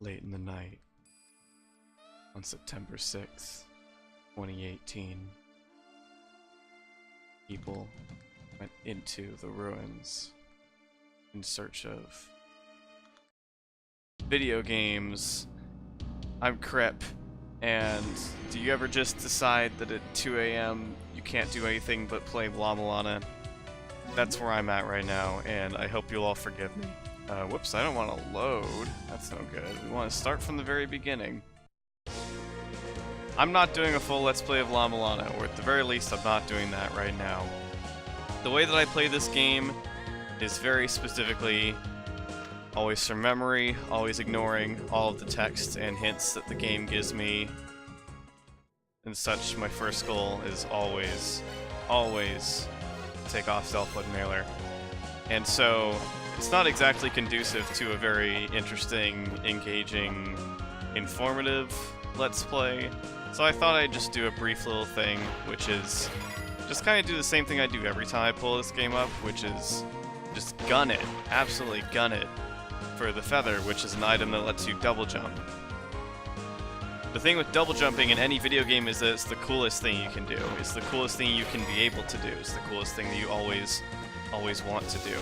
late in the night on September 6th, 2018, people went into the ruins in search of video games. I'm Crep, and do you ever just decide that at 2 a.m. you can't do anything but play La-Mulana? That's where I'm at right now, and I hope you'll all forgive me. Whoops, I don't want to load. That's no good. We want to start from the very beginning. I'm not doing a full Let's Play of La-Mulana, or at the very least, I'm not doing that right now. The way that I play this game is very specifically always from memory, always ignoring all of the text and hints that the game gives me. And such, my first goal is always take off Stealthwood Mailer. And so, it's not exactly conducive to a very interesting, engaging, informative Let's Play. So I thought I'd just do a brief little thing, which is just kind of do the same thing I do every time I pull this game up, which is just gun it, absolutely gun it, for the feather, which is an item that lets you double jump. The thing with double jumping in any video game is that it's the coolest thing you can do. It's the coolest thing you can be able to do. It's the coolest thing that you always want to do.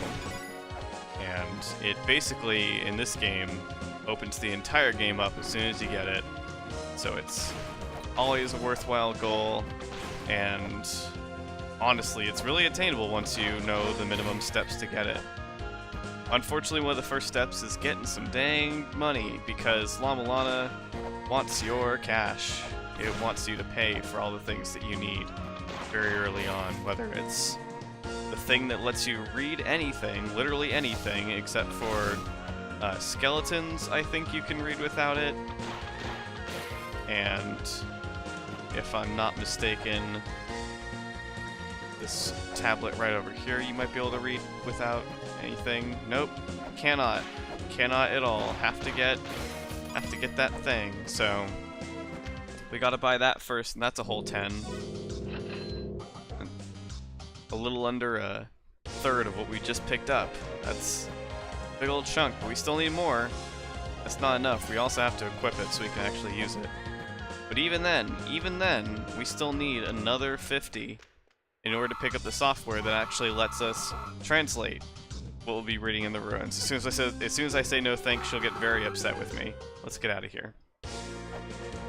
And it basically, in this game, opens the entire game up as soon as you get it. So it's always a worthwhile goal, and honestly, it's really attainable once you know the minimum steps to get it. Unfortunately, one of the first steps is getting some dang money, because La-Mulana wants your cash. It wants you to pay for all the things that you need very early on, whether it's the thing that lets you read anything, literally anything, except for skeletons, I think you can read without it. And if I'm not mistaken, this tablet right over here you might be able to read without anything. Nope, cannot at all. Have to get that thing. So we gotta buy that first, and that's a whole 10. A little under a third of what we just picked up. That's a big old chunk, but we still need more. That's not enough. We also have to equip it so we can actually use it. But even then, we still need another 50 in order to pick up the software that actually lets us translate what we'll be reading in the ruins. As soon as I say no thanks, she'll get very upset with me. Let's get out of here.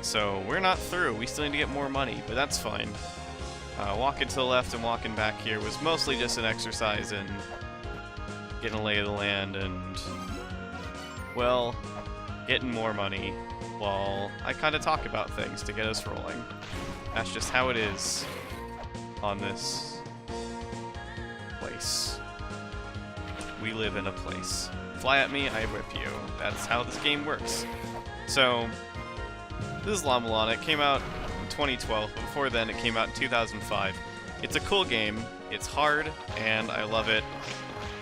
So we're not through. We still need to get more money, but that's fine. Walking to the left and walking back here was mostly just an exercise in getting a lay of the land and, well, getting more money while I kind of talk about things to get us rolling. That's just how it is on this place. We live in a place. Fly at me, I whip you. That's how this game works. So, this is La-Mulana. It came out in 2012, but before then it came out in 2005. It's a cool game. It's hard, and I love it,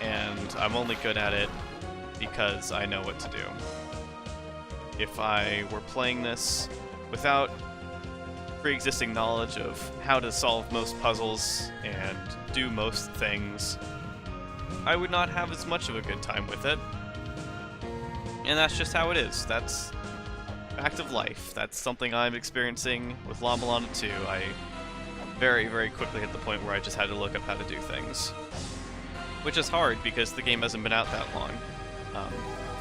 and I'm only good at it because I know what to do. If I were playing this without pre-existing knowledge of how to solve most puzzles and do most things, I would not have as much of a good time with it. And that's just how it is. That's fact of life. That's something I'm experiencing with La-Mulana 2. I very, very quickly hit the point where I just had to look up how to do things. Which is hard because the game hasn't been out that long.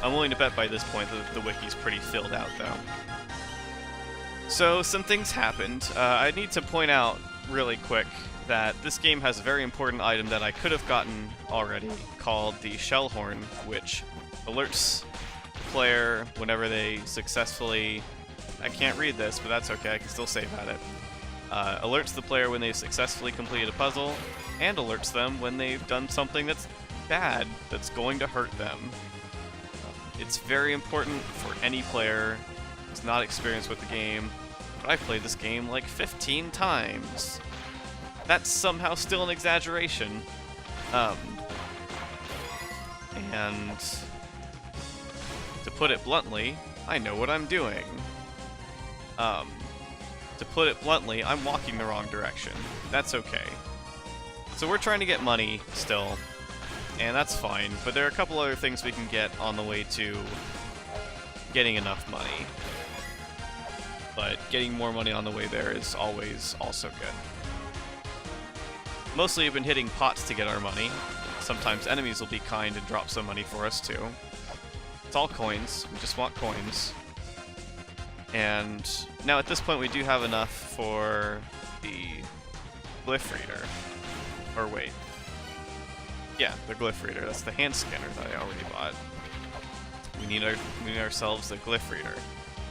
I'm willing to bet by this point that the wiki's pretty filled out, though. So, some things happened. I need to point out really quick that this game has a very important item that I could have gotten already, called the Shell Horn, which alerts the player whenever they successfully... I can't read this, but that's okay, I can still save at it. Alerts the player when they successfully completed a puzzle, and alerts them when they've done something that's bad, that's going to hurt them. It's very important for any player who's not experienced with the game, but I've played this game like 15 times. That's somehow still an exaggeration. And to put it bluntly, I know what I'm doing. To put it bluntly, I'm walking the wrong direction. That's okay. So we're trying to get money still, and that's fine, but there are a couple other things we can get on the way to getting enough money. But getting more money on the way there is always also good. Mostly we've been hitting pots to get our money. Sometimes enemies will be kind and drop some money for us too. It's all coins, we just want coins. And now at this point we do have enough for the glyph reader. Or wait. Yeah, the glyph reader. That's the hand scanner that I already bought. We need ourselves a glyph reader.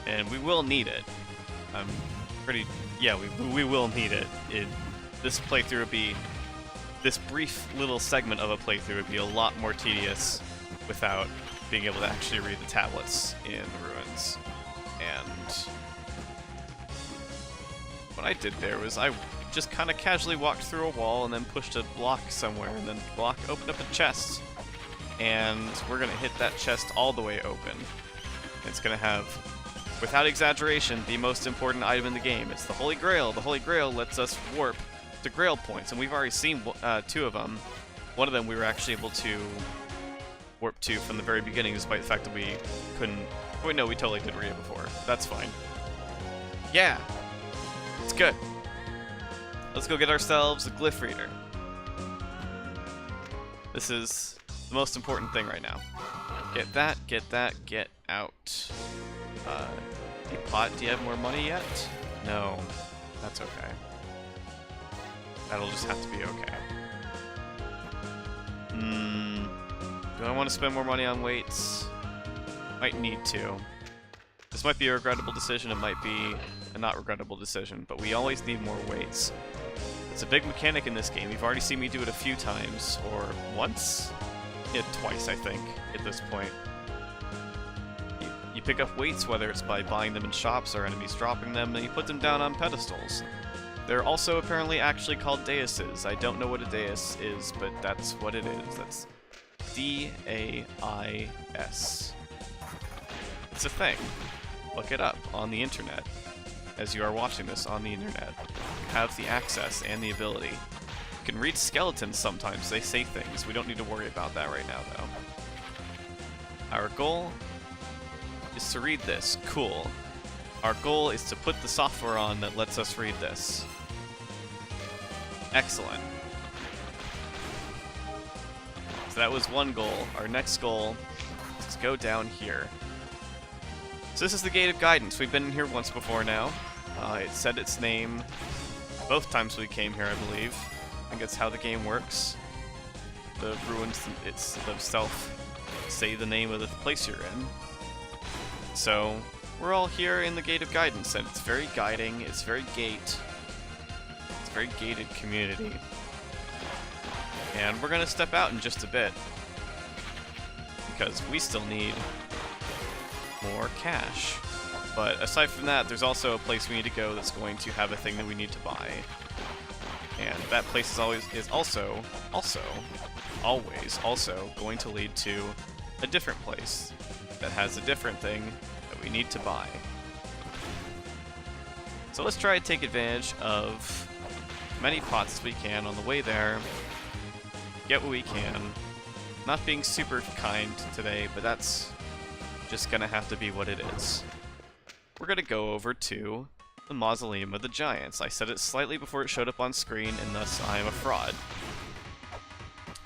And we will need it. I'm pretty... Yeah, we will need it. This playthrough would be... This brief little segment of a playthrough would be a lot more tedious without being able to actually read the tablets in Ruins. And... what I did there was I just kind of casually walked through a wall and then pushed a block somewhere, and then the block opened up a chest. And we're going to hit that chest all the way open. It's going to have, without exaggeration, the most important item in the game. It's the Holy Grail. The Holy Grail lets us warp to Grail points, and we've already seen 2 of them. One of them we were actually able to warp to from the very beginning, despite the fact that we couldn't... Wait, no, we totally did read it before. That's fine. Yeah! It's good. Let's go get ourselves a glyph reader. This is the most important thing right now. Get that, get out. Hey, Pot, do you have more money yet? No. That's okay. That'll just have to be okay. Do I want to spend more money on weights? Might need to. This might be a regrettable decision, it might be a not regrettable decision, but we always need more weights. It's a big mechanic in this game. You've already seen me do it a few times, or once? Yeah, twice, I think, at this point. You pick up weights, whether it's by buying them in shops or enemies dropping them, and you put them down on pedestals. They're also apparently actually called daises. I don't know what a dais is, but that's what it is. That's D-A-I-S. It's a thing. Look it up on the internet. As you are watching this on the internet, you have the access and the ability. You can read skeletons sometimes, they say things. We don't need to worry about that right now, though. Our goal is to read this. Cool. Our goal is to put the software on that lets us read this. Excellent. So that was one goal. Our next goal is to go down here. So this is the Gate of Guidance. We've been in here once before now. It said its name both times we came here, I believe. I think that's how the game works. The ruins themselves say the name of the place you're in. So we're all here in the Gate of Guidance, and it's very guiding, it's very it's a very gated community. And we're gonna step out in just a bit, because we still need more cash. But aside from that, there's also a place we need to go that's going to have a thing that we need to buy. And that place is also going to lead to a different place that has a different thing that we need to buy. So let's try to take advantage of as many pots as we can on the way there. Get what we can. Not being super kind today, but that's just gonna have to be what it is. We're gonna go over to the Mausoleum of the Giants. I said it slightly before it showed up on screen, and thus I am a fraud.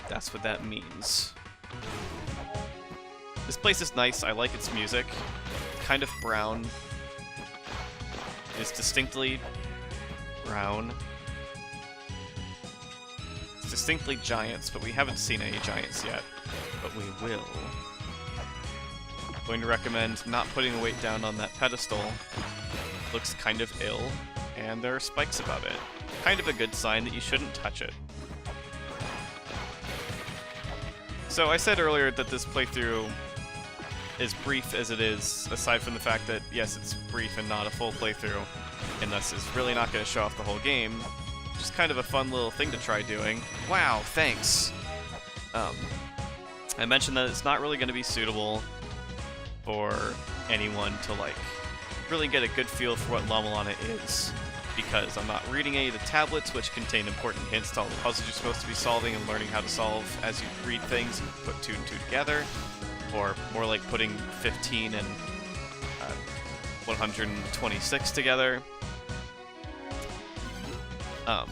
That's what that means. This place is nice. I like its music. Kind of brown. It's distinctly brown. It's distinctly giants, but we haven't seen any giants yet. But we will. Going to recommend not putting a weight down on that pedestal. Looks kind of ill, and there are spikes above it. Kind of a good sign that you shouldn't touch it. So I said earlier that this playthrough, as brief as it is, aside from the fact that, yes, it's brief and not a full playthrough, and thus is really not going to show off the whole game, just kind of a fun little thing to try doing. Wow, thanks! I mentioned that it's not really going to be suitable for anyone to, like, really get a good feel for what La-Mulana is, because I'm not reading any of the tablets, which contain important hints to all the puzzles you're supposed to be solving and learning how to solve as you read things and put 2 and 2 together, or more like putting 15 and 126 together. I'm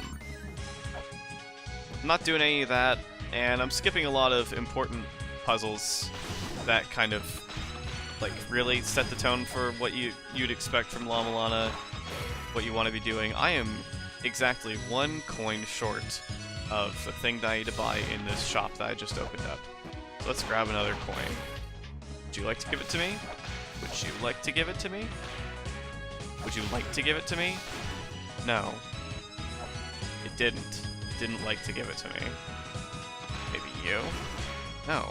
not doing any of that, and I'm skipping a lot of important puzzles that kind of like really set the tone for what you'd expect from La-Mulana, what you want to be doing. I am exactly 1 coin short of the thing that I need to buy in this shop that I just opened up. So let's grab another coin. Would you like to give it to me? Would you like to give it to me? Would you like to give it to me? No. It didn't. It didn't like to give it to me. Maybe you? No.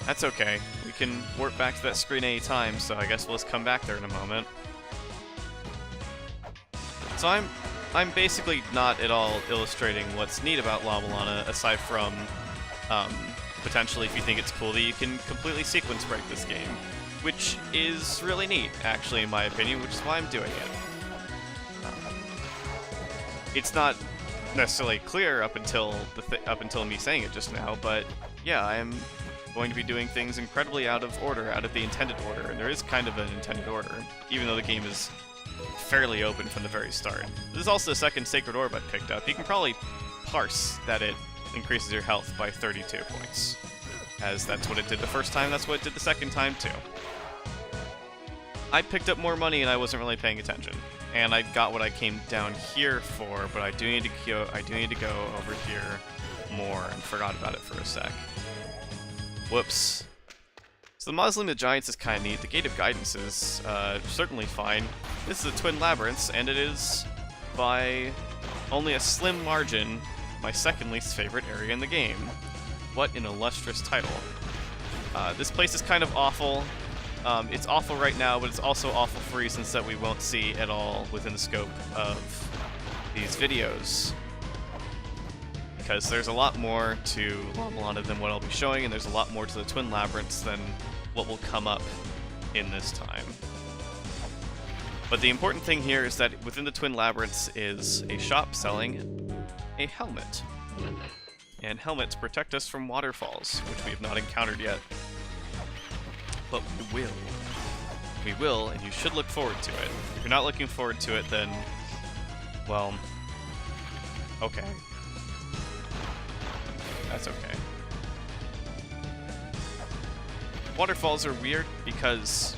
That's okay. We can warp back to that screen anytime, so I guess we'll just come back there in a moment. So I'm basically not at all illustrating what's neat about La-Mulana, aside from potentially, if you think it's cool, that you can completely sequence break this game, which is really neat, actually, in my opinion, which is why I'm doing it. It's not necessarily clear up until me saying it just now, but yeah, I am going to be doing things incredibly out of order, out of the intended order, and there is kind of an intended order, even though the game is fairly open from the very start. This is also the second Sacred Orb I picked up. You can probably parse that it increases your health by 32 points, as that's what it did the first time, that's what it did the second time too. I picked up more money and I wasn't really paying attention, and I got what I came down here for, but I do need to go over here more, and forgot about it for a sec. Whoops. So the Mausoleum of the Giants is kind of neat. The Gate of Guidance is certainly fine. This is a Twin Labyrinths, and it is, by only a slim margin, my second least favorite area in the game. What an illustrious title. This place is kind of awful. It's awful right now, but it's also awful for reasons that we won't see at all within the scope of these videos. Because there's a lot more to La-Mulana than what I'll be showing, and there's a lot more to the Twin Labyrinths than what will come up in this time. But the important thing here is that within the Twin Labyrinths is a shop selling a helmet. And helmets protect us from waterfalls, which we have not encountered yet. But we will. We will, and you should look forward to it. If you're not looking forward to it, then, well, okay. That's okay. Waterfalls are weird because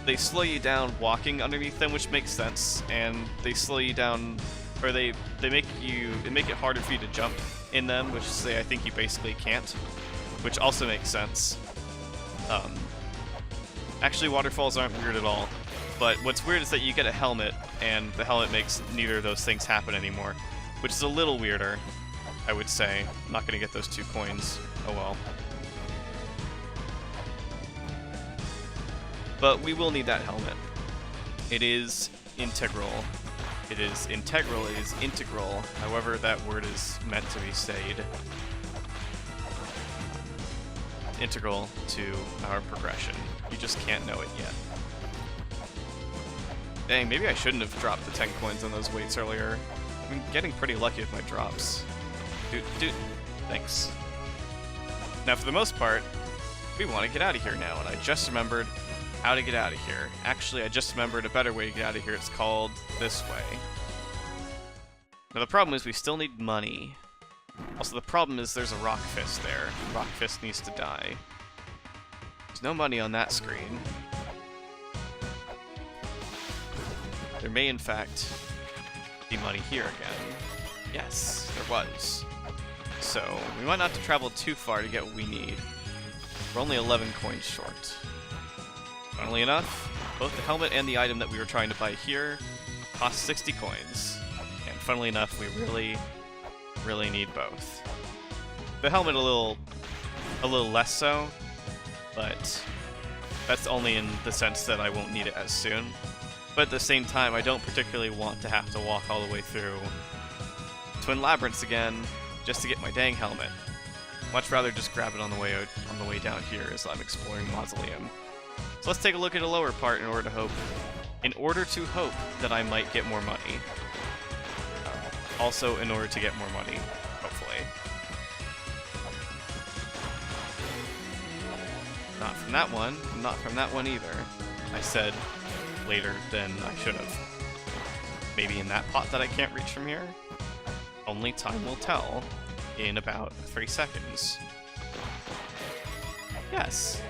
they slow you down walking underneath them, which makes sense, and they slow you down, or they make it harder for you to jump in them, which I think you basically can't, which also makes sense. Actually, waterfalls aren't weird at all, but what's weird is that you get a helmet, and the helmet makes neither of those things happen anymore, which is a little weirder, I would say. I'm not gonna get those 2 coins. Oh well. But we will need that helmet. It is integral. It is integral, it is integral, however that word is meant to be said. Integral to our progression. You just can't know it yet. Dang, maybe I shouldn't have dropped the 10 coins on those weights earlier. I'm getting pretty lucky with my drops. Dude, thanks. Now for the most part, we want to get out of here now, and I just remembered how to get out of here. Actually, I just remembered a better way to get out of here. It's called this way. Now the problem is we still need money. Also the problem is there's a rock fist there. Rock fist needs to die. There's no money on that screen. There may in fact be money here again. Yes, there was. So we might not have to travel too far to get what we need. We're only 11 coins short. Funnily enough, both the helmet and the item that we were trying to buy here cost 60 coins. And funnily enough, we really need both. The helmet a little less so, but that's only in the sense that I won't need it as soon. But at the same time, I don't particularly want to have to walk all the way through Twin Labyrinths again just to get my dang helmet. Much rather just grab it on the way down here as I'm exploring Mausoleum. So let's take a look at a lower part in order to hope that I might get more money. Also in order to get more money, hopefully. Not from that one, not from that one either. I said later than I should have. Maybe in that pot that I can't reach from here? Only time will tell in about 3 seconds. Yes.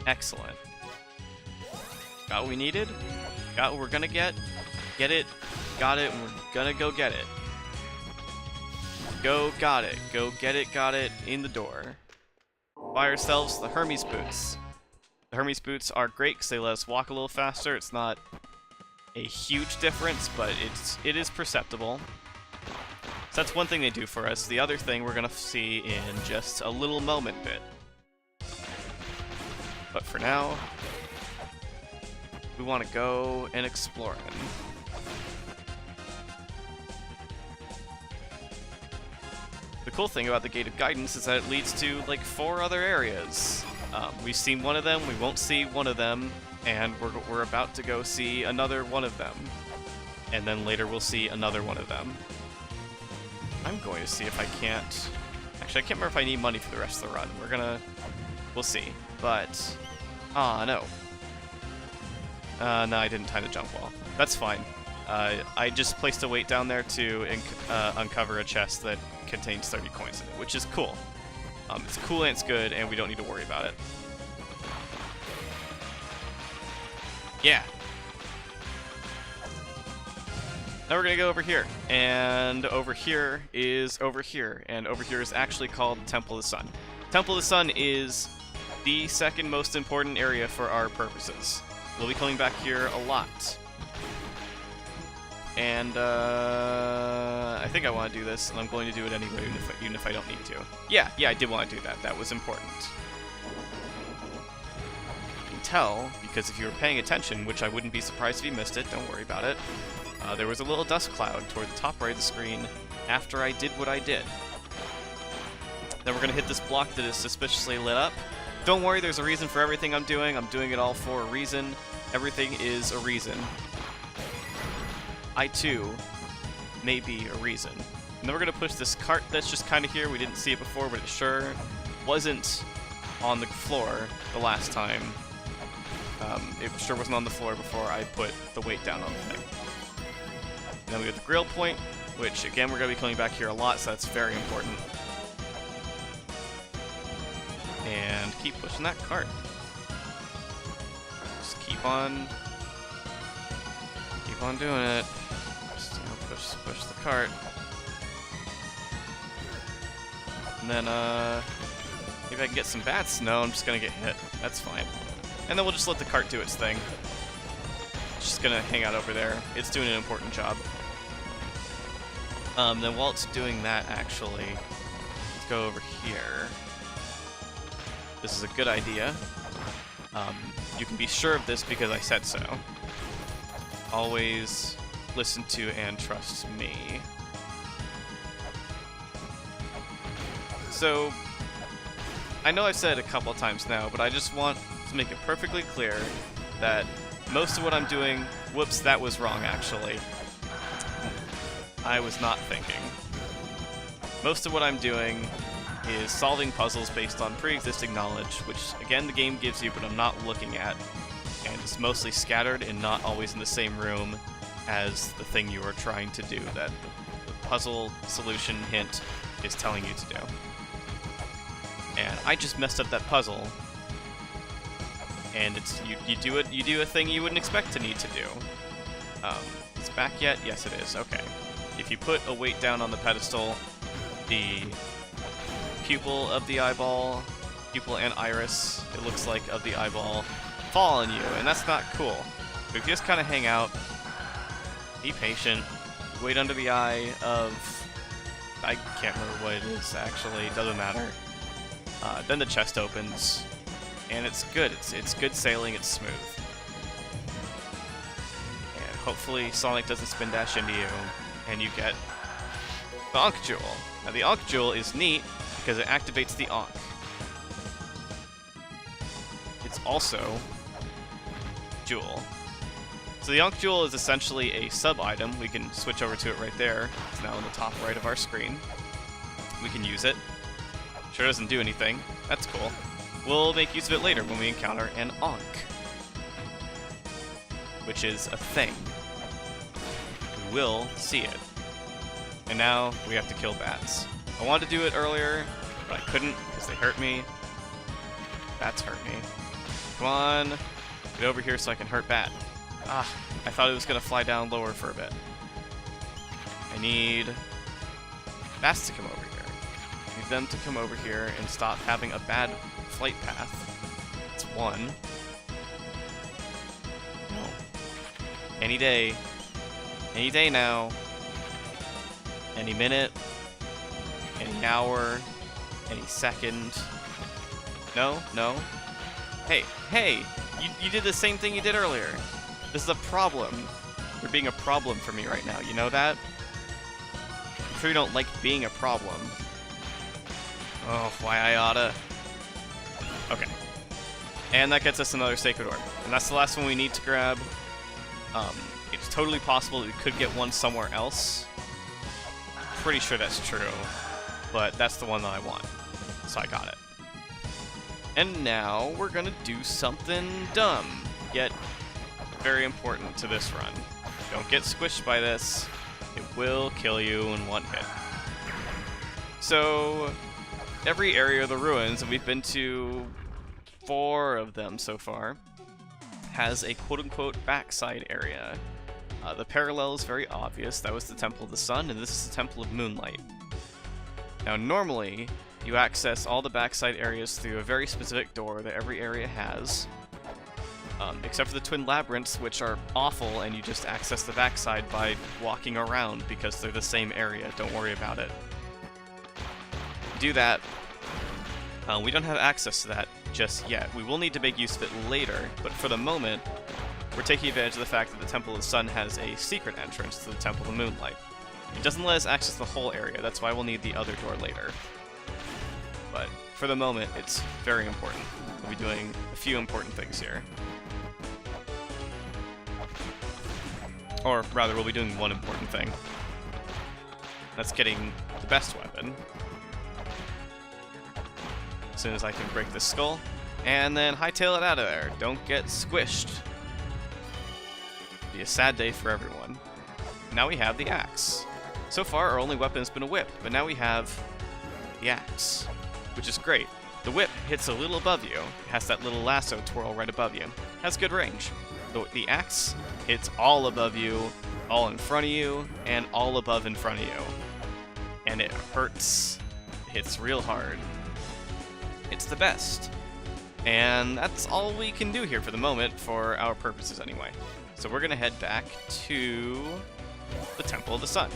Excellent. Got what we needed? Got what we're gonna get? Get it? Got it, and we're gonna go get it. Go, got it. Go get it, got it, in the door. Buy ourselves the Hermes boots. The Hermes boots are great because they let us walk a little faster. It's not a huge difference, but it is perceptible. So that's one thing they do for us. The other thing we're gonna see in just a little moment bit. But for now, we want to go and explore it. The cool thing about the Gate of Guidance is that it leads to like 4 other areas. We've seen one of them, we won't see one of them, and we're about to go see another one of them. And then later we'll see another one of them. I'm going to see if I can't... Actually, I can't remember if I need money for the rest of the run. We'll see. But... no. No, I didn't time the jump well. That's fine. I just placed a weight down there to uncover a chest that contains 30 coins in it, which is cool. It's cool and it's good, and we don't need to worry about it. Yeah. Now we're gonna go over here, and over here is over here, and over here is actually called Temple of the Sun. Temple of the Sun is the second most important area for our purposes. We'll be coming back here a lot. And, I think I want to do this, and I'm going to do it anyway, even if I don't need to. Yeah, I did want to do that. That was important. You can tell, because if you were paying attention, which I wouldn't be surprised if you missed it, don't worry about it, there was a little dust cloud toward the top right of the screen after I did what I did. Then we're going to hit this block that is suspiciously lit up. Don't worry, there's a reason for everything I'm doing. I'm doing it all for a reason. Everything is a reason. I, too, may be a reason. And then we're going to push this cart that's just kind of here. We didn't see it before, but it sure wasn't on the floor the last time. It sure wasn't on the floor before I put the weight down on the thing. And then we have the grill point, which, again, we're going to be coming back here a lot, so that's very important. And keep pushing that cart. Just keep on doing it. Just, push the cart. And then, if I can get some bats, no, I'm just gonna get hit. That's fine. And then we'll just let the cart do its thing. It's just gonna hang out over there. It's doing an important job. Then while it's doing that, actually, let's go over here. This is a good idea. You can be sure of this because I said so. Always listen to and trust me. So, I know I've said it a couple of times now, but I just want to make it perfectly clear that most of what I'm doing... Whoops, that was wrong, actually. I was not thinking. Most of what I'm doing is solving puzzles based on pre-existing knowledge, which, again, the game gives you, but I'm not looking at. And it's mostly scattered and not always in the same room as the thing you are trying to do, that the puzzle solution hint is telling you to do. And I just messed up that puzzle, and it's you do a thing you wouldn't expect to need to do. It's back yet? Yes, it is. Okay. If you put a weight down on the pedestal, the pupil of the eyeball, pupil and iris, it looks like, of the eyeball, fall on you, and that's not cool. But if you just kind of hang out, be patient, wait under the eye of... I can't remember what it is, actually, doesn't matter. Then the chest opens, and it's good. It's good sailing, it's smooth. And hopefully Sonic doesn't spin dash into you, and you get the Ankh Jewel. Now the Ankh Jewel is neat because it activates the Ankh. It's also Jewel. So the Ankh Jewel is essentially a sub-item. We can switch over to it right there. It's now in the top right of our screen. We can use it. Sure doesn't do anything. That's cool. We'll make use of it later when we encounter an Ankh. which is a thing. We will see it. And now we have to kill bats. I wanted to do it earlier, but I couldn't because they hurt me. Bats hurt me. Come on, get over here so I can hurt bat. Ah, I thought it was gonna fly down lower for a bit. I need bats to come over here. I need them to come over here and stop having a bad flight path. That's one. No. Any day. Any day now. Any minute. Any hour. Any second. No, no. Hey, hey! You did the same thing you did earlier. This is a problem. You're being a problem for me right now, you know that? I'm sure you don't like being a problem. Oh, why I oughta. Okay. And that gets us another Sacred Orb. And that's the last one we need to grab. It's totally possible that we could get one somewhere else. Pretty sure that's true. But that's the one that I want. So I got it. And now we're gonna do something dumb, yet very important to this run. Don't get squished by this. It will kill you in one hit. So, every area of the ruins, and we've been to 4 of them so far, has a quote-unquote backside area. The parallel is very obvious. That was the Temple of the Sun, and this is the Temple of Moonlight. Now, normally, you access all the backside areas through a very specific door that every area has, except for the Twin Labyrinths, which are awful, and you just access the backside by walking around because they're the same area. Don't worry about it. Do that. We don't have access to that just yet. We will need to make use of it later, but for the moment, we're taking advantage of the fact that the Temple of the Sun has a secret entrance to the Temple of Moonlight. It doesn't let us access the whole area, that's why we'll need the other door later. But for the moment, it's very important. We'll be doing a few important things here. Or rather, we'll be doing one important thing. That's getting the best weapon. As soon as I can break this skull, and then hightail it out of there. Don't get squished. Be a sad day for everyone. Now we have the axe. So far, our only weapon has been a whip, but now we have the axe, which is great. The whip hits a little above you. It has that little lasso twirl right above you. It has good range. The axe hits all above you, all in front of you, and all above in front of you. And it hurts. It hits real hard. It's the best. And that's all we can do here for the moment, for our purposes anyway. So we're gonna head back to the Temple of the Sun.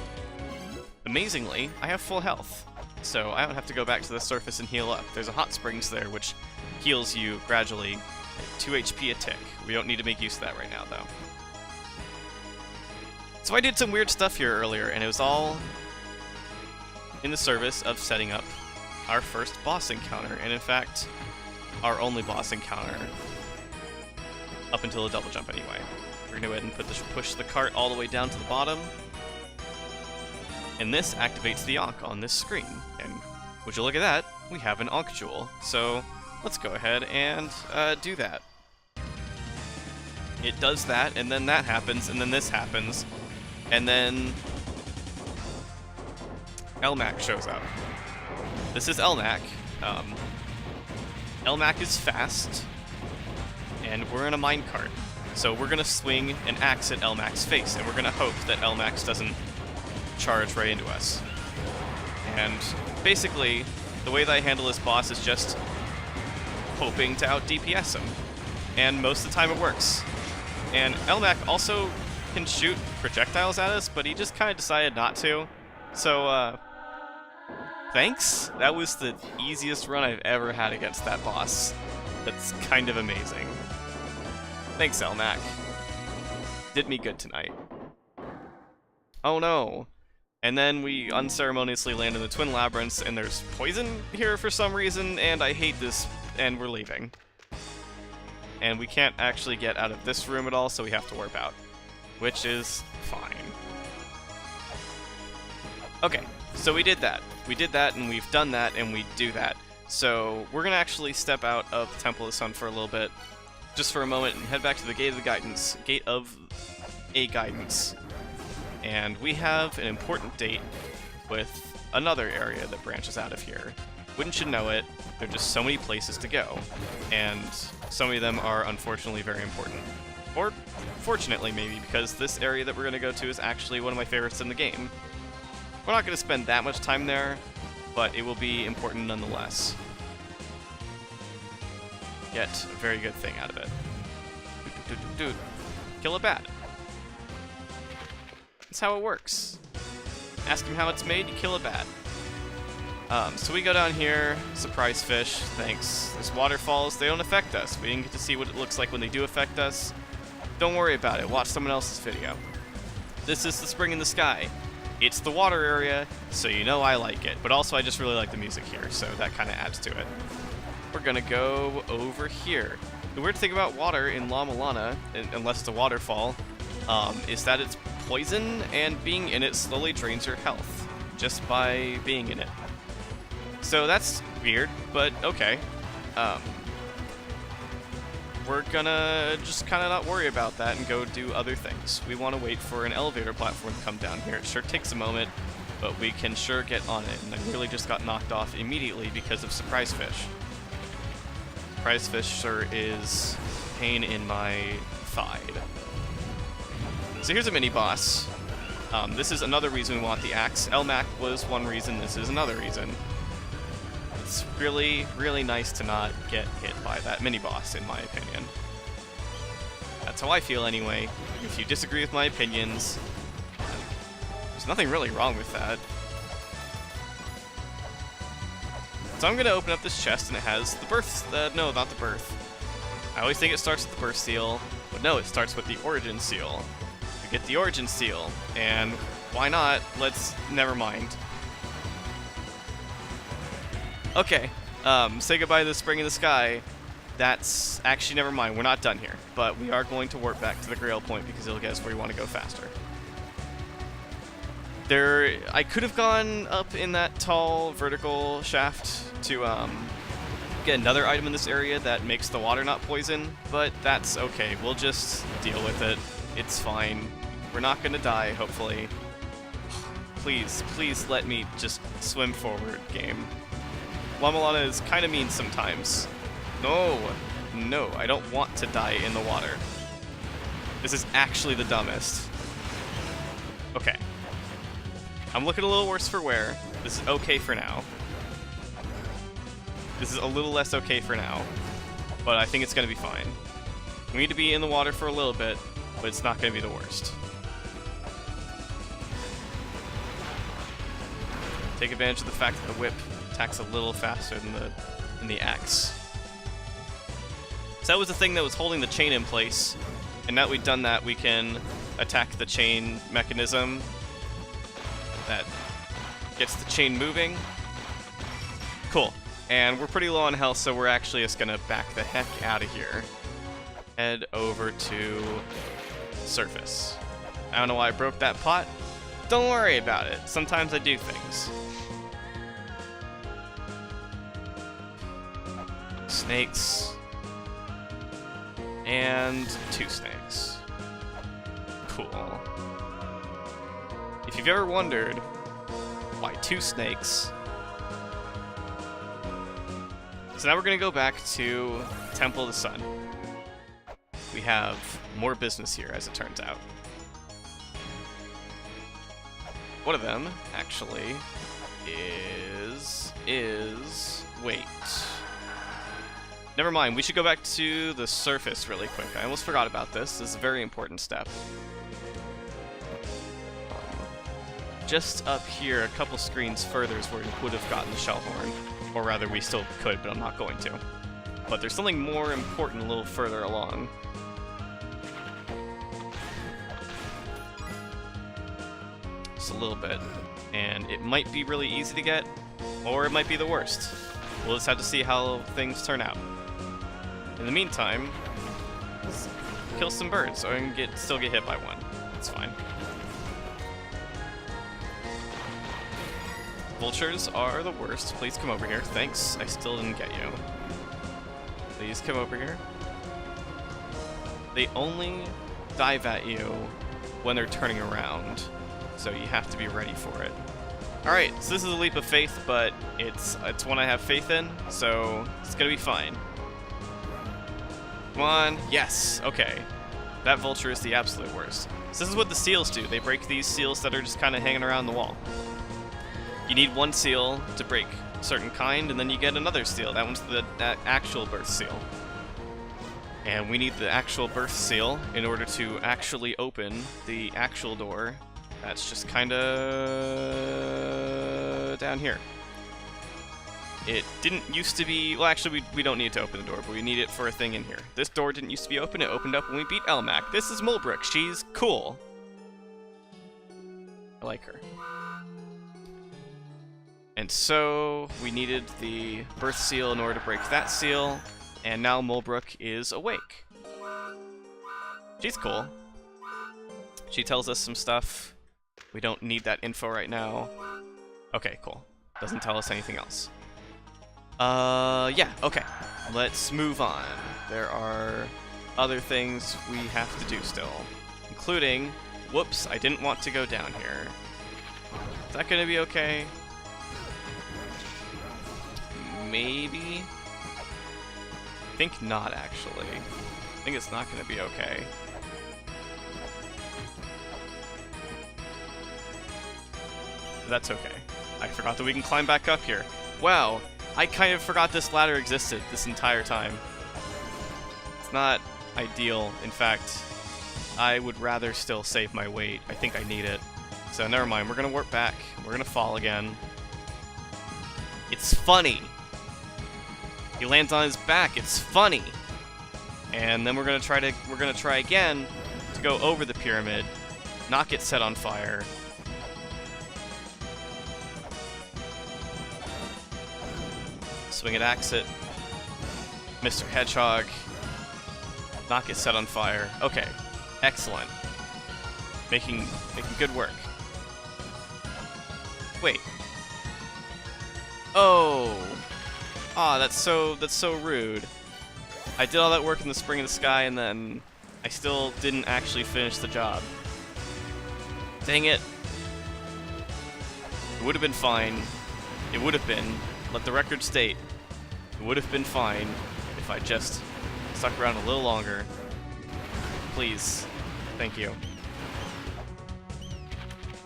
Amazingly, I have full health, so I don't have to go back to the surface and heal up. There's a hot springs there, which heals you gradually 2 HP a tick. We don't need to make use of that right now, though. So I did some weird stuff here earlier, and it was all in the service of setting up our first boss encounter, and in fact, our only boss encounter, up until the double jump anyway. We're gonna go ahead and push the cart all the way down to the bottom, and this activates the Ankh on this screen. And would you look at that, we have an Ankh Jewel. So let's go ahead and do that. It does that, and then that happens, and then this happens, and then Elmac shows up. This is Elmac. Elmac is fast, and we're in a minecart. So we're gonna swing an axe at Elmac's face, and we're gonna hope that Elmac doesn't charge right into us. And basically, the way that I handle this boss is just hoping to out DPS him. And most of the time it works. And Elmac also can shoot projectiles at us, but he just kind of decided not to. So, thanks. That was the easiest run I've ever had against that boss. That's kind of amazing. Thanks, Elmac. Did me good tonight. Oh no. And then we unceremoniously land in the Twin Labyrinths, and there's poison here for some reason, and I hate this, and we're leaving. And we can't actually get out of this room at all, so we have to warp out. Which is fine. Okay, so we did that. We did that, and we've done that, and we do that. So we're gonna actually step out of the Temple of the Sun for a little bit, just for a moment and head back to the Gate of the Guidance. Gate of a Guidance. And we have an important date with another area that branches out of here. Wouldn't you know it, there are just so many places to go. And so many of them are unfortunately very important. Or fortunately maybe, because this area that we're going to go to is actually one of my favorites in the game. We're not going to spend that much time there, but it will be important nonetheless. Get a very good thing out of it. Kill a bat. That's how it works. Ask him how it's made, you kill a bat. So we go down here, surprise fish, thanks. There's waterfalls, they don't affect us. We didn't get to see what it looks like when they do affect us. Don't worry about it, watch someone else's video. This is the spring in the sky. It's the water area, so you know I like it. But also I just really like the music here, so that kind of adds to it. We're gonna go over here. The weird thing about water in La-Mulana, unless it's a waterfall, is that it's poison, and being in it slowly drains your health, just by being in it. So that's weird, but okay. We're gonna just kind of not worry about that and go do other things. We want to wait for an elevator platform to come down here. It sure takes a moment, but we can sure get on it, and I really just got knocked off immediately because of surprise fish. Surprise fish sure is pain in my thigh. So here's a mini-boss. This is another reason we want the axe. Elmac was one reason, this is another reason. It's really, really nice to not get hit by that mini-boss, in my opinion. That's how I feel anyway. If you disagree with my opinions, there's nothing really wrong with that. So I'm gonna open up this chest, and it has the birth, no, not the birth. I always think it starts with the birth seal, but no, it starts with the origin seal. We get the origin seal, and why not? Never mind. Okay, say goodbye to the spring in the sky. That's actually, never mind, we're not done here. But we are going to warp back to the Grail Point because it'll get us where we want to go faster. I could have gone up in that tall vertical shaft to get another item in this area that makes the water not poison, but that's okay, we'll just deal with it. It's fine. We're not gonna die, hopefully. Please, please let me just swim forward, game. La-Mulana is kind of mean sometimes. No, no, I don't want to die in the water. This is actually the dumbest. Okay. I'm looking a little worse for wear. This is okay for now. This is a little less okay for now, but I think it's gonna be fine. We need to be in the water for a little bit, but it's not gonna be the worst. Take advantage of the fact that the whip attacks a little faster than the axe. So that was the thing that was holding the chain in place, and now that we've done that, we can attack the chain mechanism that gets the chain moving. Cool. And we're pretty low on health, so we're actually just gonna back the heck out of here. Head over to surface. I don't know why I broke that pot. Don't worry about it. Sometimes I do things. Snakes. And 2 snakes. Cool. If you've ever wondered why 2 snakes, so now we're gonna go back to Temple of the Sun. We have more business here, as it turns out. One of them, actually, is... wait. Never mind, we should go back to the surface really quick. I almost forgot about this. This is a very important step. Just up here, a couple screens further is where we would have gotten the Shellhorn. Or rather, we still could, but I'm not going to. But there's something more important a little further along. Just a little bit. And it might be really easy to get, or it might be the worst. We'll just have to see how things turn out. In the meantime, let's kill some birds so I can still get hit by one. It's fine. Vultures are the worst. Please come over here. Thanks. I still didn't get you. Please come over here. they only dive at you when they're turning around, so you have to be ready for it. Alright, so this is a leap of faith, but it's one I have faith in, so it's gonna be fine. Come on, yes, okay. That vulture is the absolute worst. So this is what the seals do. They break these seals that are just kind of hanging around the wall. You need one seal to break a certain kind, and then you get another seal. That one's the actual birth seal. And we need the actual birth seal in order to actually open the actual door. That's just kind of down here. It didn't used to be... Well, actually, we don't need to open the door, but we need it for a thing in here. This door didn't used to be open. It opened up when we beat Elmac. This is Mulbrick. She's cool. I like her. And so, we needed the birth seal in order to break that seal, and now Mulbrook is awake. She's cool. She tells us some stuff. We don't need that info right now. Okay, cool. Doesn't tell us anything else. Yeah, okay. Let's move on. There are other things we have to do still, including... Whoops, I didn't want to go down here. Is that gonna be okay? Maybe? I think not, actually. I think it's not gonna be okay. That's okay. I forgot that we can climb back up here. Wow, I kind of forgot this ladder existed this entire time. It's not ideal. In fact, I would rather still save my weight. I think I need it. So never mind, we're gonna warp back. We're gonna fall again. It's funny. He lands on his back, it's funny. And then we're gonna try again to go over the pyramid, not get set on fire. Swing it, axe it. Mr. Hedgehog. Not get set on fire. Okay. Excellent. Making good work. Wait. Oh. Aw, that's so rude. I did all that work in the Spring of the Sky and then I still didn't actually finish the job. Dang it. It would have been fine. It would have been. Let the record state. It would have been fine if I just stuck around a little longer. Please. Thank you.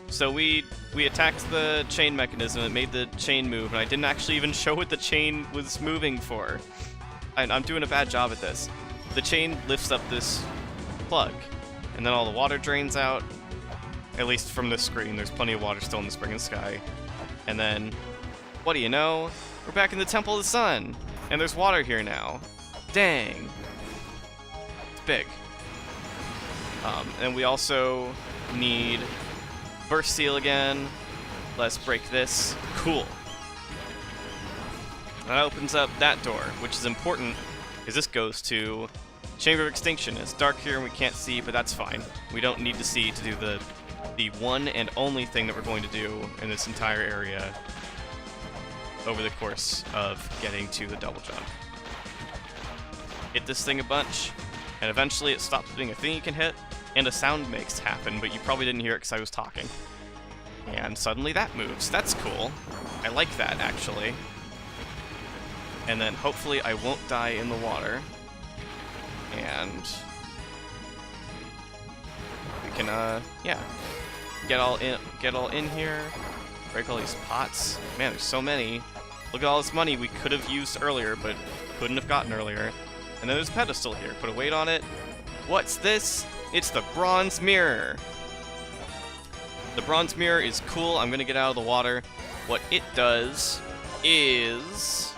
So we attacked the chain mechanism, it made the chain move, and I didn't actually even show what the chain was moving for. I'm doing a bad job at this. The chain lifts up this plug, and then all the water drains out. At least from this screen, there's plenty of water still in the Spring of the Sky. And then, what do you know? We're back in the Temple of the Sun! And there's water here now. Dang. It's big. And we also need Burst Seal again. Let's break this. Cool. That opens up that door, which is important, because this goes to Chamber of Extinction. It's dark here and we can't see, but that's fine. We don't need to see to do the one and only thing that we're going to do in this entire area over the course of getting to the double jump. Hit this thing a bunch, and eventually it stops being a thing you can hit, and a sound makes happen, but you probably didn't hear it because I was talking. And suddenly that moves. That's cool. I like that, actually. And then hopefully I won't die in the water. And we can, yeah. Get all in here. Break all these pots. Man, there's so many. Look at all this money we could have used earlier, but couldn't have gotten earlier. And then there's a pedestal here. Put a weight on it. What's this? It's the bronze mirror. The bronze mirror is cool. I'm gonna get out of the water. What it does is...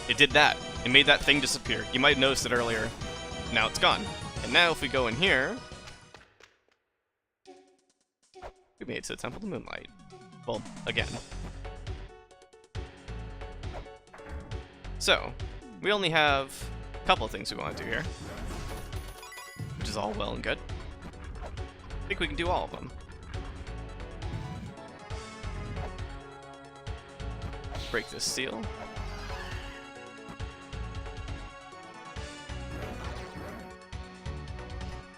It did that. It made that thing disappear. You might have noticed it earlier. Now it's gone. And now if we go in here... We made it to the Temple of the Moonlight. Well, again. So, we only have a couple of things we want to do here, which is all well and good. I think we can do all of them. Break this seal.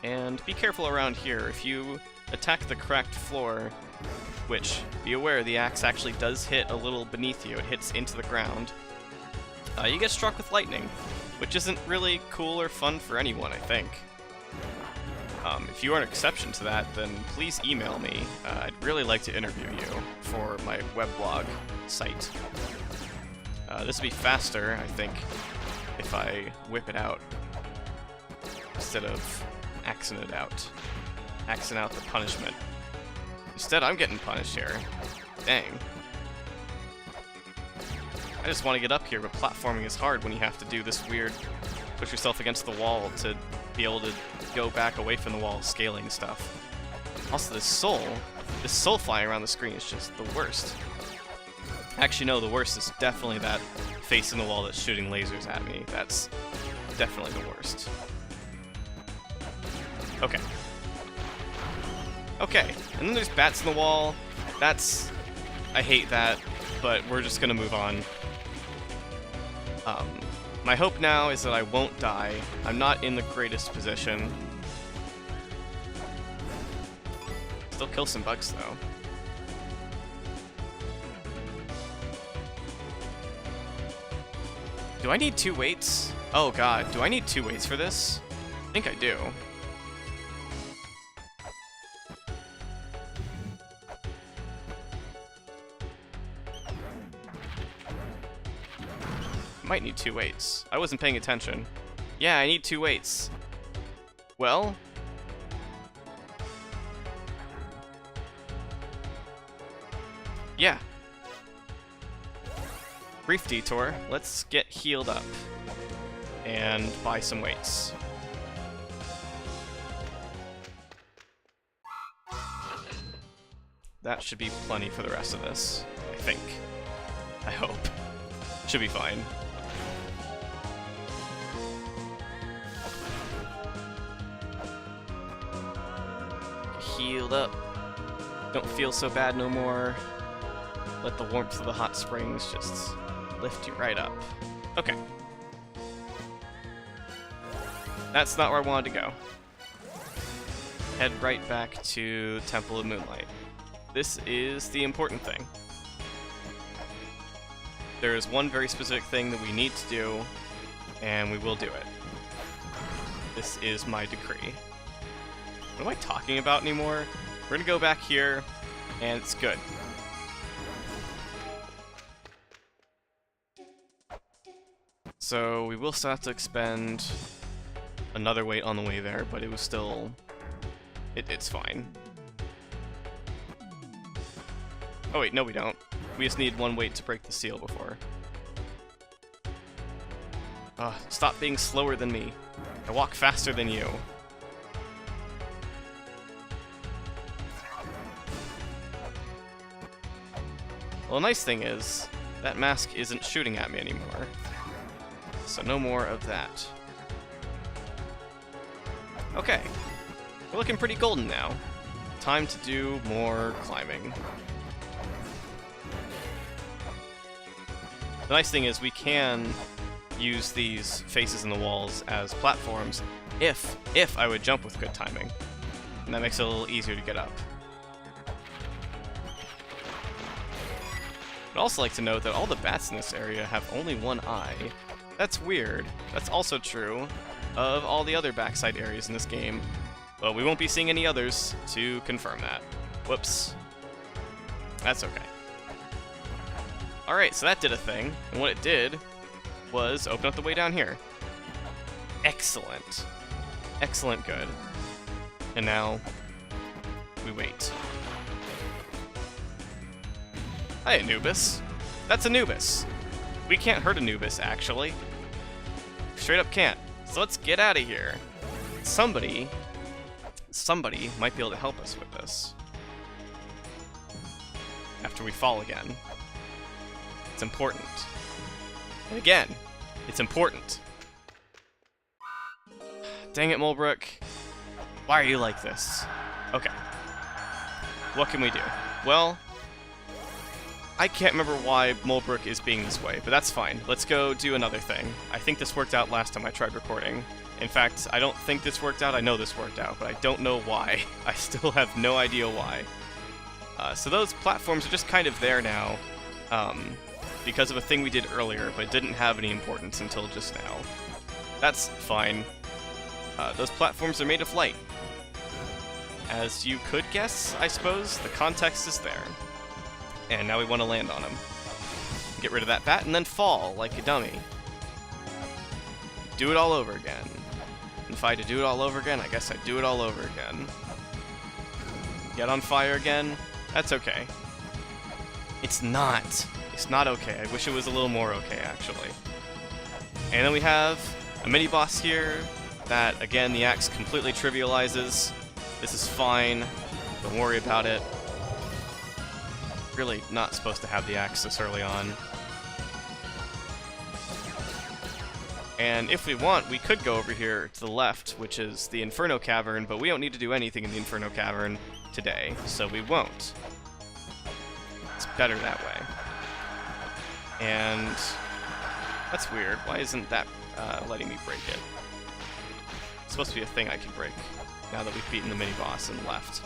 And be careful around here. If you attack the cracked floor, which, be aware, the axe actually does hit a little beneath you. It hits into the ground. You get struck with lightning, which isn't really cool or fun for anyone, I think. If you are an exception to that, then please email me. I'd really like to interview you for my weblog site. This would be faster, I think, if I whip it out instead of axing it out. Axing out the punishment. Instead, I'm getting punished here. Dang. I just want to get up here, but platforming is hard when you have to do this weird push yourself against the wall to be able to go back away from the wall, scaling stuff. Also, this soul flying around the screen is just the worst. Actually, no, the worst is definitely that face in the wall that's shooting lasers at me. That's definitely the worst. Okay. Okay, and then there's bats in the wall. I hate that, but we're just gonna move on. My hope now is that I won't die. I'm not in the greatest position. Still kill some bugs, though. Do I need 2 weights? Oh god, do I need 2 weights for this? I think I do. Might need 2 weights. I wasn't paying attention. Yeah, I need 2 weights. Well... yeah. Brief detour. Let's get healed up. And buy some weights. That should be plenty for the rest of this, I think. I hope. Should be fine. Healed up. Don't feel so bad no more. Let the warmth of the hot springs just lift you right up. Okay. That's not where I wanted to go. Head right back to Temple of Moonlight. This is the important thing. There is one very specific thing that we need to do, and we will do it. This is my decree. What am I talking about anymore? We're gonna go back here, and it's good. So we will still have to expend another weight on the way there, but it was still... it's fine. Oh wait, no we don't. We just need 1 weight to break the seal before. Stop being slower than me. I walk faster than you. Well, the nice thing is, that mask isn't shooting at me anymore. So no more of that. Okay. We're looking pretty golden now. Time to do more climbing. The nice thing is we can use these faces in the walls as platforms if I would jump with good timing. And that makes it a little easier to get up. I'd also like to note that all the bats in this area have only 1 eye. That's weird. That's also true of all the other backside areas in this game. But we won't be seeing any others to confirm that. Whoops. That's okay. Alright, so that did a thing, and what it did was open up the way down here. Excellent. Excellent good. And now, we wait. Hi, Anubis. That's Anubis. We can't hurt Anubis, actually. Straight up can't. So let's get out of here. Somebody might be able to help us with this. After we fall again. It's important. And again, It's important. Dang it, Mulebrook. Why are you like this? Okay. What can we do? Well, I can't remember why Mulebrook is being this way, but that's fine. Let's go do another thing. I think this worked out last time I tried recording. In fact, I don't think this worked out. I know this worked out, but I don't know why. I still have no idea why. So those platforms are just kind of there now, because of a thing we did earlier, but it didn't have any importance until just now. That's fine. Those platforms are made of light. As you could guess, I suppose, the context is there. And now we want to land on them. Get rid of that bat and then fall like a dummy. Do it all over again. And if I had to do it all over again, I guess I'd do it all over again. Get on fire again? That's okay. It's not. It's not okay. I wish it was a little more okay, actually. And then we have a mini-boss here that, again, the axe completely trivializes. This is fine. Don't worry about it. Really not supposed to have the axe this early on. And if we want, we could go over here to the left, which is the Inferno Cavern, but we don't need to do anything in the Inferno Cavern today, so we won't. It's better that way. And that's weird. Why isn't that letting me break it? It's supposed to be a thing I can break now that we've beaten the mini-boss and left.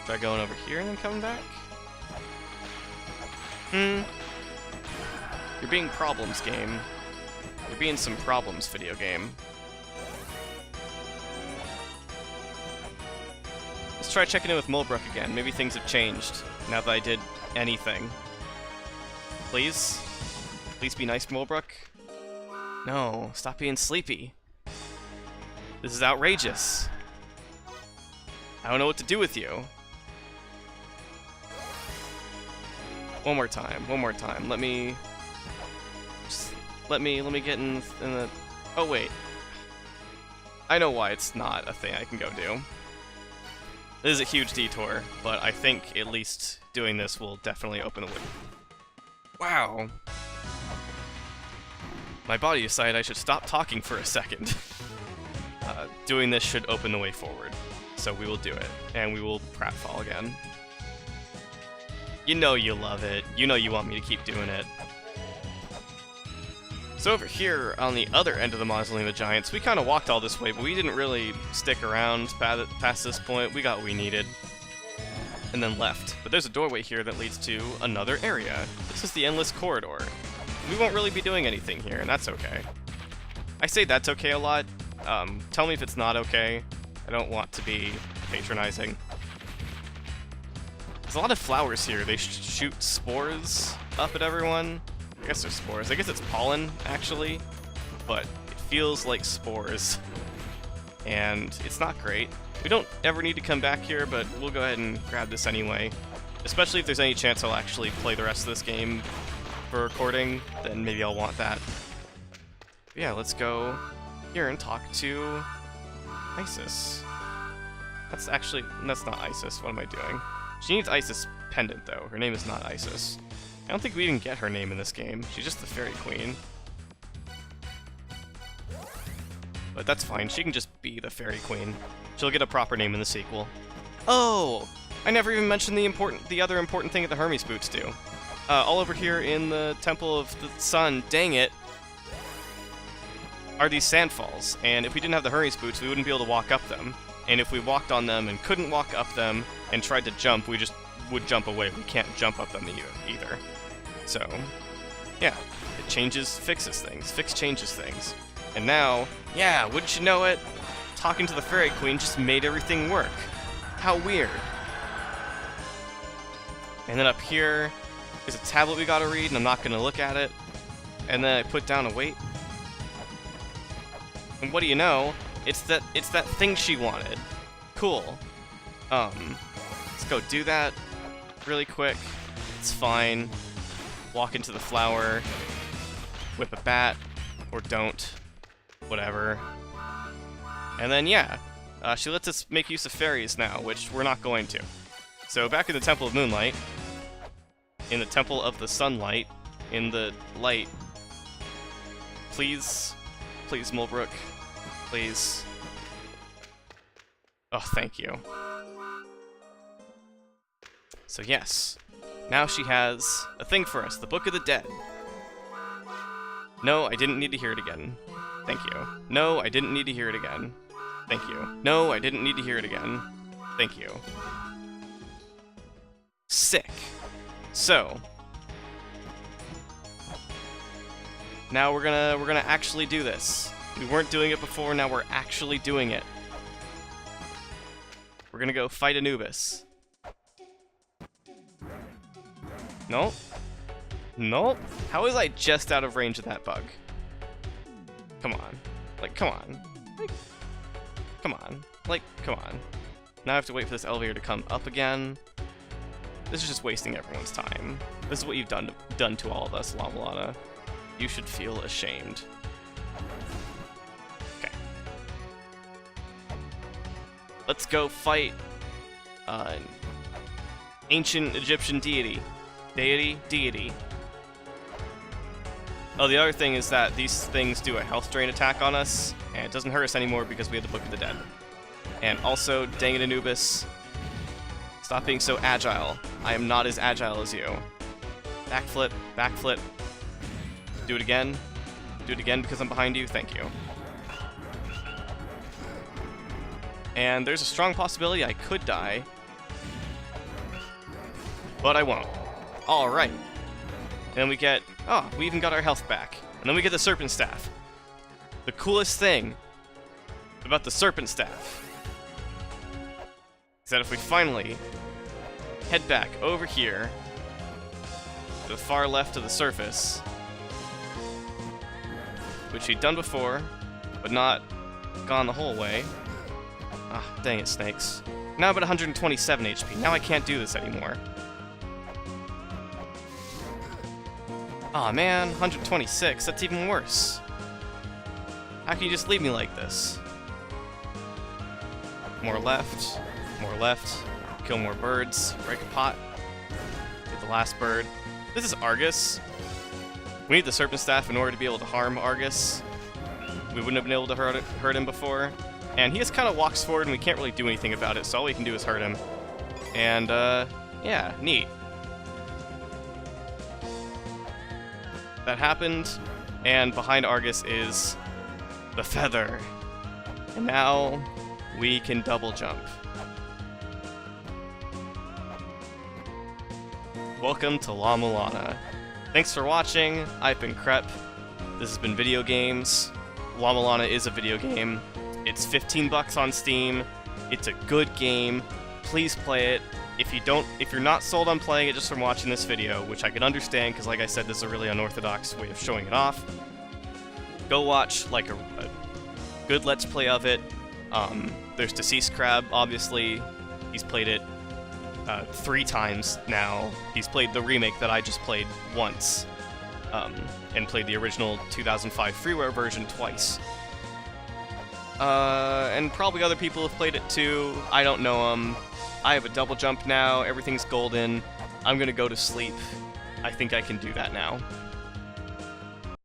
Try going over here and then coming back? You're being problems, game. You're being some problems, video game. Let's try checking in with Mulebrook again. Maybe things have changed now that I did anything. Please? Please be nice, Mulebrook? No, stop being sleepy. This is outrageous. I don't know what to do with you. One more time. Let me get in the... Oh, wait. I know why it's not a thing I can go do. This is a huge detour, but I think at least doing this will definitely open the way. Wow. My body decided I should stop talking for a second. Doing this should open the way forward. So we will do it, and we will pratfall again. You know you love it. You know you want me to keep doing it. So over here, on the other end of the Mausoleum of Giants, we kind of walked all this way, but we didn't really stick around past this point. We got what we needed, and then left. But there's a doorway here that leads to another area. This is the Endless Corridor. We won't really be doing anything here, and that's okay. I say that's okay a lot. Tell me if it's not okay. I don't want to be patronizing. There's a lot of flowers here. They shoot spores up at everyone. I guess they're spores. I guess it's pollen, actually. But it feels like spores. And it's not great. We don't ever need to come back here, but we'll go ahead and grab this anyway. Especially if there's any chance I'll actually play the rest of this game for recording, then maybe I'll want that. But yeah, let's go here and talk to Isis. That's not Isis. What am I doing? She needs Isis pendant, though. Her name is not Isis. I don't think we even get her name in this game. She's just the Fairy Queen. But that's fine. She can just be the Fairy Queen. She'll get a proper name in the sequel. Oh! I never even mentioned the other important thing that the Hermes boots do. All over here in the Temple of the Sun, dang it, are these sandfalls. And if we didn't have the Hermes boots, we wouldn't be able to walk up them. And if we walked on them and couldn't walk up them and tried to jump, we just would jump away. We can't jump up them either. So, yeah, fixes things. Fix changes things. And now, yeah, wouldn't you know it? Talking to the Fairy Queen just made everything work. How weird. And then up here, there's a tablet we gotta read, and I'm not gonna look at it. And then I put down a weight. And what do you know? It's that thing she wanted. Cool. Let's go do that really quick. It's fine. Walk into the flower, whip a bat, or don't. Whatever. And then, yeah, she lets us make use of fairies now, which we're not going to. So back in the Temple of Moonlight, in the Temple of the Sunlight, in the light, please. Please, Mulbrook. Please. Oh, thank you. So yes, now she has a thing for us, the Book of the Dead. No, I didn't need to hear it again. Thank you. No, I didn't need to hear it again. Thank you. No, I didn't need to hear it again. Thank you. Sick. So now we're gonna actually do this. We weren't doing it before, now we're actually doing it. We're gonna go fight Anubis. Nope. Nope. How was I just out of range of that bug? Come on. Like, come on. Like, come on. Like, come on. Now I have to wait for this elevator to come up again. This is just wasting everyone's time. This is what you've done to all of us, La-Mulana. You should feel ashamed. Okay. Let's go fight an ancient Egyptian deity. Deity. Oh, the other thing is that these things do a health drain attack on us, and it doesn't hurt us anymore because we have the Book of the Dead. And also, dang it, Anubis, stop being so agile. I am not as agile as you. Backflip, backflip. Do it again. Do it again because I'm behind you. Thank you. And there's a strong possibility I could die, but I won't. Alright. And then we get... Oh, we even got our health back. And then we get the Serpent Staff. The coolest thing about the Serpent Staff is that if we finally head back over here to the far left of the surface, which we'd done before, but not gone the whole way. Ah, dang it, snakes. Now I'm at 127 HP. Now I can't do this anymore. Aw, man, 126. That's even worse. How can you just leave me like this? More left. More left. Kill more birds. Break a pot. Get the last bird. This is Argus. We need the Serpent Staff in order to be able to harm Argus. We wouldn't have been able to hurt him before. And he just kind of walks forward and we can't really do anything about it, so all we can do is hurt him. And, yeah, neat. That happened, and behind Argus is the feather. And now we can double jump. Welcome to La-Mulana. Thanks for watching. I've been Crep. This has been Video Games. La-Mulana is a video game. It's 15 bucks on Steam. It's a good game. Please play it. If you're not sold on playing it just from watching this video, which I can understand because, like I said, this is a really unorthodox way of showing it off, go watch like a good Let's Play of it. There's Deceased Crab, obviously. He's played it 3 times now. He's played the remake that I just played once, and played the original 2005 freeware version twice. And probably other people have played it too. I don't know them. I have a double jump now. Everything's golden. I'm gonna go to sleep. I think I can do that now.